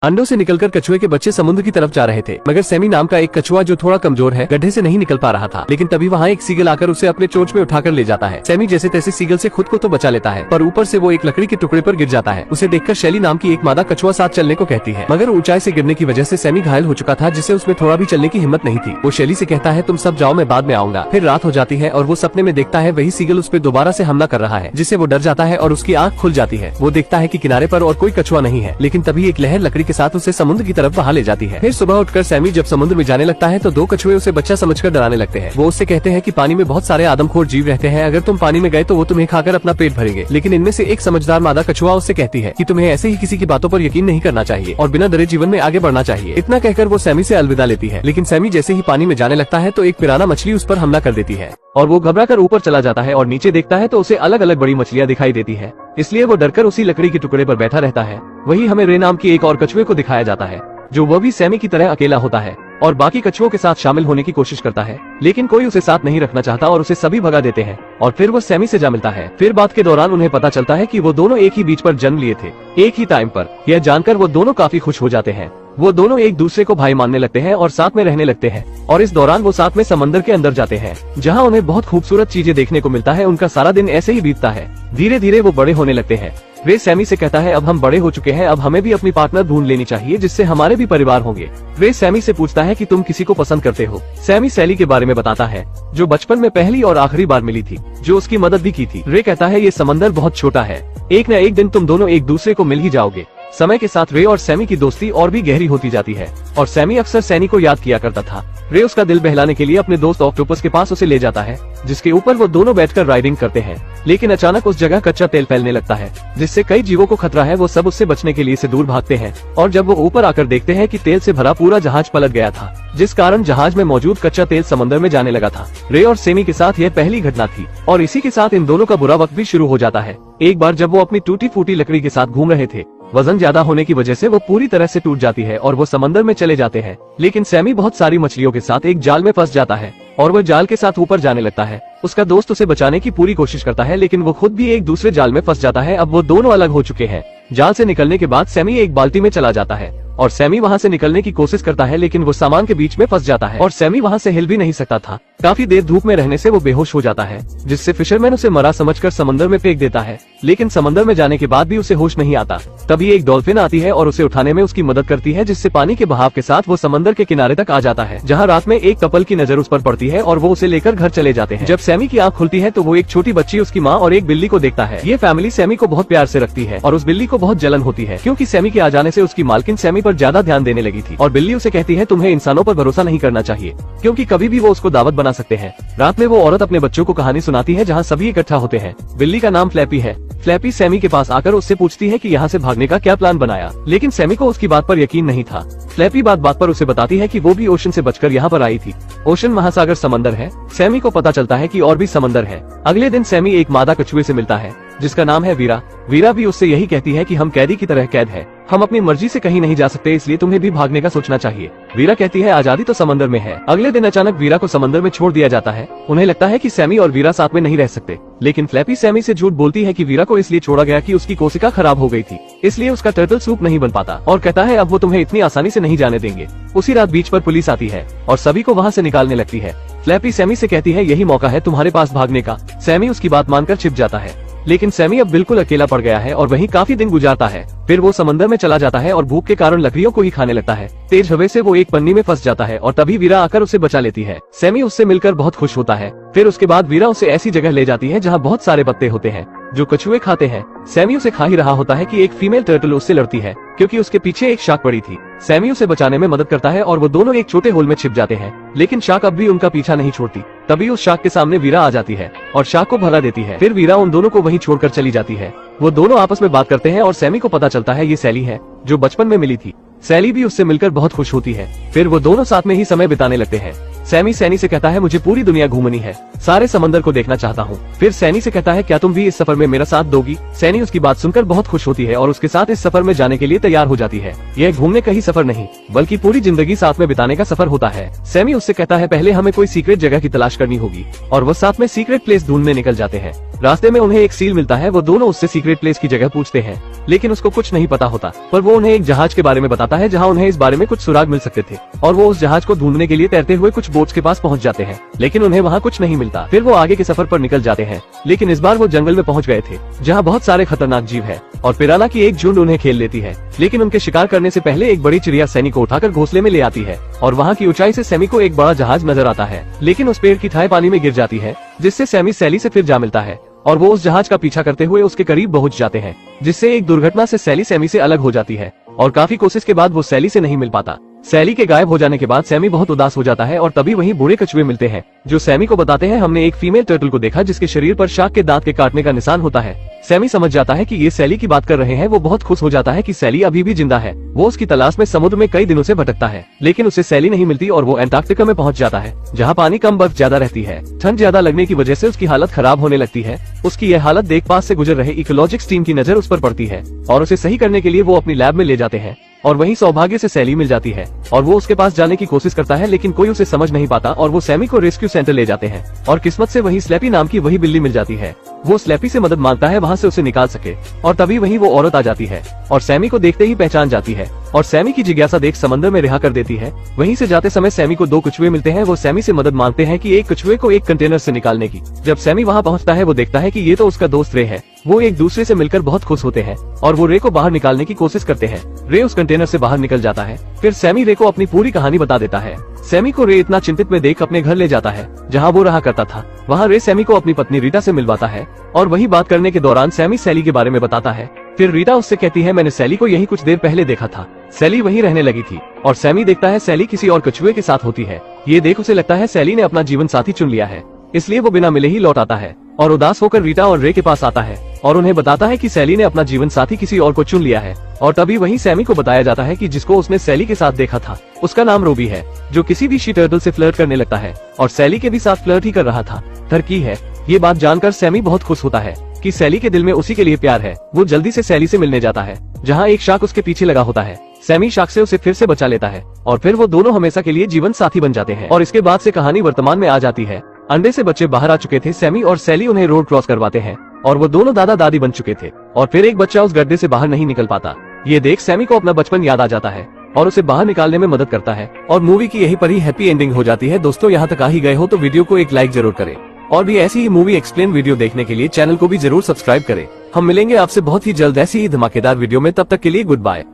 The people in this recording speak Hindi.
अंडों से निकलकर कछुए के बच्चे समुद्र की तरफ जा रहे थे, मगर सैमी नाम का एक कछुआ जो थोड़ा कमजोर है गड्ढे से नहीं निकल पा रहा था। लेकिन तभी वहाँ एक सीगल आकर उसे अपने चोंच में उठाकर ले जाता है। सैमी जैसे तैसे सीगल से खुद को तो बचा लेता है, पर ऊपर से वो एक लकड़ी के टुकड़े पर गिर जाता है। उसे देखकर शैली नाम की एक मादा कछुआ साथ चलने को कहती है, मगर ऊंचाई से गिरने की वजह से सैमी घायल हो चुका था, जिससे उसमें थोड़ा भी चलने की हिम्मत नहीं थी। वो शैली से कहता है तुम सब जाओ, मैं बाद में आऊंगा। फिर रात हो जाती है और वो सपने में देखता है वही सीगल उस पर दोबारा से हमला कर रहा है, जिससे वो डर जाता है और उसकी आंख खुल जाती है। वो देखता है कि किनारे पर और कोई कछुआ नहीं है, लेकिन तभी एक लहर लकड़ी के साथ उसे समुद्र की तरफ ले जाती है। फिर सुबह उठकर सैमी जब समुद्र में जाने लगता है तो दो कछुए उसे बच्चा समझकर डराने लगते हैं। वो उससे कहते हैं कि पानी में बहुत सारे आदमखोर जीव रहते हैं, अगर तुम पानी में गए तो वो तुम्हें खाकर अपना पेट भरेंगे। लेकिन इनमें से एक समझदार मादा कछुआ उससे कहती है कि तुम्हें ऐसे ही किसी की बातों पर यकीन नहीं करना चाहिए और बिना डरे जीवन में आगे बढ़ना चाहिए। इतना कहकर वो सैमी से अलविदा लेती है। लेकिन सैमी जैसे ही पानी में जाने लगता है तो एक पिराना मछली उस पर हमला कर देती है और वो घबराकर ऊपर चला जाता है और नीचे देखता है तो उसे अलग अलग बड़ी मछलियां दिखाई देती है। इसलिए वो डरकर उसी लकड़ी के टुकड़े पर बैठा रहता है। वही हमें रे नाम की एक और कछुए को दिखाया जाता है, जो वो भी सैमी की तरह अकेला होता है और बाकी कछुओं के साथ शामिल होने की कोशिश करता है, लेकिन कोई उसे साथ नहीं रखना चाहता और उसे सभी भगा देते हैं। और फिर वो सैमी से जा मिलता है। फिर बात के दौरान उन्हें पता चलता है कि वो दोनों एक ही बीच पर जन्म लिए थे, एक ही टाइम पर। यह जानकर वो दोनों काफी खुश हो जाते हैं। वो दोनों एक दूसरे को भाई मानने लगते हैं और साथ में रहने लगते हैं। और इस दौरान वो साथ में समंदर के अंदर जाते हैं, जहाँ उन्हें बहुत खूबसूरत चीजें देखने को मिलता है। उनका सारा दिन ऐसे ही बीतता है। धीरे धीरे वो बड़े होने लगते हैं। रे सैमी से कहता है अब हम बड़े हो चुके हैं, अब हमें भी अपनी पार्टनर ढूंढ लेनी चाहिए, जिससे हमारे भी परिवार होंगे। रे सैमी से पूछता है कि तुम किसी को पसंद करते हो। सैमी सैली के बारे में बताता है, जो बचपन में पहली और आखिरी बार मिली थी, जो उसकी मदद भी की थी। रे कहता है ये समंदर बहुत छोटा है, एक न एक दिन तुम दोनों एक दूसरे को मिल ही जाओगे। समय के साथ रे और सैमी की दोस्ती और भी गहरी होती जाती है और सैमी अक्सर सैनी को याद किया करता था। रे उसका दिल बहलाने के लिए अपने दोस्त ऑक्टोपस के पास उसे ले जाता है, जिसके ऊपर वो दोनों बैठकर राइडिंग करते हैं। लेकिन अचानक उस जगह कच्चा तेल फैलने लगता है, जिससे कई जीवों को खतरा है। वो सब उससे बचने के लिए से दूर भागते हैं और जब वो ऊपर आकर देखते हैं कि तेल से भरा पूरा जहाज पलट गया था, जिस कारण जहाज में मौजूद कच्चा तेल समंदर में जाने लगा था। रे और सैमी के साथ यह पहली घटना थी और इसी के साथ इन दोनों का बुरा वक्त भी शुरू हो जाता है। एक बार जब वो अपनी टूटी फूटी लकड़ी के साथ घूम रहे थे, वजन ज्यादा होने की वजह से वो पूरी तरह से टूट जाती है और वो समंदर में चले जाते हैं। लेकिन सैमी बहुत सारी मछलियों के साथ एक जाल में फंस जाता है और वो जाल के साथ ऊपर जाने लगता है। उसका दोस्त उसे बचाने की पूरी कोशिश करता है, लेकिन वो खुद भी एक दूसरे जाल में फंस जाता है। अब वो दोनों अलग हो चुके हैं। जाल से निकलने के बाद सैमी एक बाल्टी में चला जाता है और सैमी वहाँ से निकलने की कोशिश करता है, लेकिन वो सामान के बीच में फंस जाता है और सैमी वहाँ से हिल भी नहीं सकता था। काफी देर धूप में रहने से वो बेहोश हो जाता है, जिससे फिशरमैन उसे मरा समझकर समंदर में फेंक देता है। लेकिन समंदर में जाने के बाद भी उसे होश नहीं आता। तभी एक डॉल्फिन आती है और उसे उठाने में उसकी मदद करती है, जिससे पानी के बहाव के साथ वो समंदर के किनारे तक आ जाता है, जहाँ रात में एक कपल की नजर उस पर पड़ती है और वो उसे लेकर घर चले जाते हैं। जब सैमी की आंख खुलती है तो वो एक छोटी बच्ची, उसकी माँ और एक बिल्ली को देखता है। ये फैमिली सैमी को बहुत प्यार से रखती है और उस बिल्ली को बहुत जलन होती है, क्योंकि सैमी के आ जाने से उसकी मालकिन सैमी पर ज्यादा ध्यान देने लगी थी। और बिल्ली उसे कहती है तुम्हें इंसानों पर भरोसा नहीं करना चाहिए, क्योंकि कभी भी वो उसको दावत बना सकते हैं। रात में वो औरत अपने बच्चों को कहानी सुनाती है, जहाँ सभी इकट्ठा होते हैं। बिल्ली का नाम फ्लैपी है। फ्लैपी सैमी के पास आकर उससे पूछती है कि यहाँ से भागने का क्या प्लान बनाया, लेकिन सैमी को उसकी बात पर यकीन नहीं था। फ्लैपी बात बात पर उसे बताती है कि वो भी ओशन से बचकर यहाँ पर आई थी। ओशन महासागर समंदर है। सैमी को पता चलता है कि और भी समंदर है। अगले दिन सैमी एक मादा कछुए से मिलता है, जिसका नाम है वीरा। वीरा भी उससे यही कहती है कि हम कैदी की तरह कैद है, हम अपनी मर्जी से कहीं नहीं जा सकते, इसलिए तुम्हें भी भागने का सोचना चाहिए। वीरा कहती है आजादी तो समंदर में है। अगले दिन अचानक वीरा को समंदर में छोड़ दिया जाता है। उन्हें लगता है कि सैमी और वीरा साथ में नहीं रह सकते, लेकिन फ्लैपी सैमी से झूठ बोलती है कि वीरा को इसलिए छोड़ा गया कि उसकी कोशिका खराब हो गई थी, इसलिए उसका टर्टल सूप नहीं बन पाता, और कहता है अब वो तुम्हें इतनी आसानी से नहीं जाने देंगे। उसी रात बीच पर पुलिस आती है और सभी को वहाँ से निकालने लगती है। फ्लैपी सैमी से कहती है यही मौका है तुम्हारे पास भागने का। सैमी उसकी बात मानकर छिप जाता है, लेकिन सैमी अब बिल्कुल अकेला पड़ गया है और वहीं काफी दिन गुजारता है। फिर वो समंदर में चला जाता है और भूख के कारण लकड़ियों को ही खाने लगता है। तेज हवा से वो एक पन्नी में फंस जाता है और तभी वीरा आकर उसे बचा लेती है। सैमी उससे मिलकर बहुत खुश होता है। फिर उसके बाद वीरा उसे ऐसी जगह ले जाती है जहाँ बहुत सारे पत्ते होते हैं, जो कछुए खाते हैं। सैमी उसे खा ही रहा होता है कि एक फीमेल टर्टल उससे लड़ती है, क्योंकि उसके पीछे एक शार्क पड़ी थी। सैमी उसे बचाने में मदद करता है और वो दोनों एक छोटे होल में छिप जाते हैं, लेकिन शार्क अब भी उनका पीछा नहीं छोड़ती। तभी उस शार्क के सामने वीरा आ जाती है और शार्क को भगा देती है। फिर वीरा उन दोनों को वहीं छोड़कर चली जाती है। वो दोनों आपस में बात करते हैं और सैमी को पता चलता है ये सैली है, जो बचपन में मिली थी। सैली भी उससे मिलकर बहुत खुश होती है। फिर वो दोनों साथ में ही समय बिताने लगते हैं। सैमी सैनी से कहता है मुझे पूरी दुनिया घूमनी है, सारे समंदर को देखना चाहता हूँ। फिर सैनी से कहता है क्या तुम भी इस सफर में मेरा साथ दोगी। सैनी उसकी बात सुनकर बहुत खुश होती है और उसके साथ इस सफर में जाने के लिए तैयार हो जाती है। यह घूमने का ही सफर नहीं, बल्कि पूरी जिंदगी साथ में बिताने का सफर होता है। सैमी उससे कहता है पहले हमें कोई सीक्रेट जगह की तलाश करनी होगी और वो साथ में सीक्रेट प्लेस ढूंढने निकल जाते हैं। रास्ते में उन्हें एक सील मिलता है। वो दोनों उससे सीक्रेट प्लेस की जगह पूछते हैं, लेकिन उसको कुछ नहीं पता होता। पर वो उन्हें एक जहाज के बारे में बताता है जहाँ उन्हें इस बारे में कुछ सुराग मिल सकते थे, और वो उस जहाज को ढूंढने के लिए तैरते हुए कुछ बोट्स के पास पहुँच जाते हैं, लेकिन उन्हें वहाँ कुछ नहीं मिलता। फिर वो आगे के सफर पर निकल जाते हैं, लेकिन इस बार वो जंगल में पहुँच गए थे जहाँ बहुत सारे खतरनाक जीव है, और पिराना की एक झुंड उन्हें खेल लेती है। लेकिन उनके शिकार करने से पहले एक बड़ी चिड़िया सैनी को उठाकर घोंसले में ले आती है, और वहाँ की ऊंचाई से सैमी को एक बड़ा जहाज नजर आता है। लेकिन उस पेड़ की ठाई पानी में गिर जाती है, जिससे सैमी सैली से फिर जा मिलता है, और वो उस जहाज का पीछा करते हुए उसके करीब पहुंच जाते हैं, जिससे एक दुर्घटना से सैली सैमी से अलग हो जाती है, और काफी कोशिश के बाद वो सैली से नहीं मिल पाता। सैली के गायब हो जाने के बाद सैमी बहुत उदास हो जाता है, और तभी वहीं बूढ़े कछुए मिलते हैं, जो सैमी को बताते हैं, हमने एक फीमेल टर्टल को देखा जिसके शरीर पर शार्क के दांत के काटने का निशान होता है। सैमी समझ जाता है कि ये सैली की बात कर रहे हैं। वो बहुत खुश हो जाता है कि सैली अभी भी जिंदा है। वो उसकी तलाश में समुद्र में कई दिनों से भटकता है, लेकिन उसे सैली नहीं मिलती, और वो अंटार्कटिका में पहुंच जाता है, जहाँ पानी कम, बर्फ ज्यादा रहती है। ठंड ज्यादा लगने की वजह से उसकी हालत खराब होने लगती है। उसकी यह हालत देख पास से गुजर रहे इकोलॉजिक्स टीम की नजर उस पर पड़ती है, और उसे सही करने के लिए वो अपनी लैब में ले जाते हैं, और वहीं सौभाग्य से सैली मिल जाती है, और वो उसके पास जाने की कोशिश करता है, लेकिन कोई उसे समझ नहीं पाता, और वो सैमी को रेस्क्यू सेंटर ले जाते हैं, और किस्मत से वही स्लैपी नाम की वही बिल्ली मिल जाती है। वो स्लैपी से मदद मांगता है वहाँ से उसे निकाल सके, और तभी वहीं वो औरत आ जाती है, और सैमी को देखते ही पहचान जाती है, और सैमी की जिज्ञासा देख समंदर में रिहा कर देती है। वहीं से जाते समय सैमी को दो कछुए मिलते हैं। वो सैमी से मदद मांगते हैं कि एक कछुए को एक कंटेनर से निकालने की। जब सैमी वहाँ पहुँचता है, वो देखता है कि ये तो उसका दोस्त रे है। वो एक दूसरे से मिलकर बहुत खुश होते हैं, और वो रे को बाहर निकालने की कोशिश करते हैं। रे उस कंटेनर से बाहर निकल जाता है। फिर सैमी रे को अपनी पूरी कहानी बता देता है। सैमी को रे इतना चिंतित में देख अपने घर ले जाता है, जहाँ वो रहा करता था। वहाँ रे सैमी को अपनी पत्नी रीटा से मिलवाता है, और वही बात करने के दौरान सैमी सैली के बारे में बताता है। फिर रीटा उससे कहती है, मैंने सैली को यही कुछ देर पहले देखा था। सैली वहीं रहने लगी थी, और सैमी देखता है सैली किसी और कछुए के साथ होती है। ये देख उसे लगता है सैली ने अपना जीवन साथी चुन लिया है, इसलिए वो बिना मिले ही लौट आता है, और उदास होकर रीटा और रे के पास आता है, और उन्हें बताता है कि सैली ने अपना जीवन साथी किसी और को चुन लिया है। और तभी वहीं सैमी को बताया जाता है कि जिसको उसने सैली के साथ देखा था, उसका नाम रूबी है, जो किसी भी शी टर्टल से फ्लर्ट करने लगता है, और सैली के भी साथ फ्लर्ट ही कर रहा था। टर्की है। ये बात जानकर सैमी बहुत खुश होता है कि सैली के दिल में उसी के लिए प्यार है। वो जल्दी से सैली से मिलने जाता है, जहाँ एक शार्क उसके पीछे लगा होता है। सैमी शार्क से उसे फिर से बचा लेता है, और फिर वो दोनों हमेशा के लिए जीवन साथी बन जाते हैं। और इसके बाद से कहानी वर्तमान में आ जाती है। अंडे से बच्चे बाहर आ चुके थे। सैमी और सैली उन्हें रोड क्रॉस करवाते हैं, और वो दोनों दादा दादी बन चुके थे, और फिर एक बच्चा उस गड्ढे से बाहर नहीं निकल पाता। ये देख सैमी को अपना बचपन याद आ जाता है, और उसे बाहर निकालने में मदद करता है, और मूवी की यही पर ही हैप्पी एंडिंग हो जाती है। दोस्तों, यहाँ तक आ ही गए हो तो वीडियो को एक लाइक जरूर करें, और भी ऐसी ही मूवी एक्सप्लेन वीडियो देखने के लिए चैनल को भी जरूर सब्सक्राइब करें। हम मिलेंगे आपसे बहुत ही जल्द ऐसी ही धमाकेदार वीडियो में। तब तक के लिए गुड बाय।